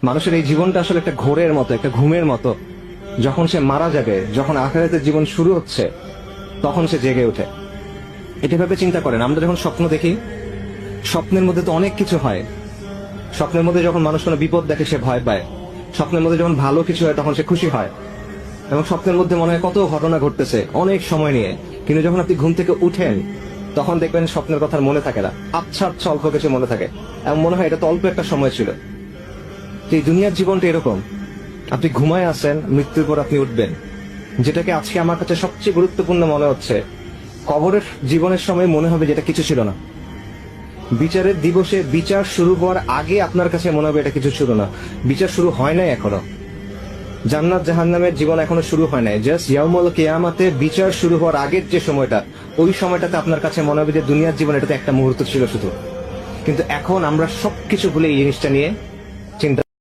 মানুষের এই জীবনটা আসলে একটা ঘোরের মতো, একটা ঘুমের মতো। যখন সে মারা যাবে, যখন আখিরাতের জীবন শুরু হচ্ছে, তখন সে জেগে ওঠে। এটা ভাবে চিন্তা করেন, আমরা যখন স্বপ্ন দেখি, স্বপ্নের মধ্যে তো অনেক কিছু হয়। স্বপ্নের মধ্যে যখন মানুষ কোনো বিপদ দেখে সে ভয় পায়, স্বপ্নের মধ্যে যখন ভালো কিছু হয় তখন সে খুশি হয়, এবং স্বপ্নের মধ্যে মনে হয় কত ঘটনা ঘটতেছে অনেক সময় নিয়ে। কিন্তু যখন আপনি ঘুম থেকে উঠেন, তখন দেখবেন স্বপ্নের কথা মনে থাকে না, আচ্ছা আচ্ছা অল্প কিছু মনে থাকে, এবং মনে হয় এটা তো অল্প একটা সময় ছিল। তো এই দুনিয়ার জীবনটা এরকম, আপনি ঘুমায় আছেন, মৃত্যুর পর আপনি উঠবেন। যেটাকে আজকে আমার কাছে সবচেয়ে গুরুত্বপূর্ণ মনে হচ্ছে, কবরের জীবনের সময় মনে হবে যেটা কিছু ছিল না। বিচারের দিবসে বিচার শুরু হওয়ার আগে আপনার কাছে মনে হবে এটা কিছু ছিল না। বিচার শুরু হয় নাই এখনো, জান্নাত জাহান্নামের জীবন এখনো শুরু হয় নাই। জাস্ট ইয়াউমুল কিয়ামাতে বিচার শুরু হওয়ার আগের যে সময়টা, ওই সময়টাতে আপনার কাছে মনে হবে যে দুনিয়ার জীবন এটাতে একটা মুহূর্ত ছিল শুধু। কিন্তু এখন আমরা সবকিছু ভুলে এই জিনিসটা নিয়ে চিন্তা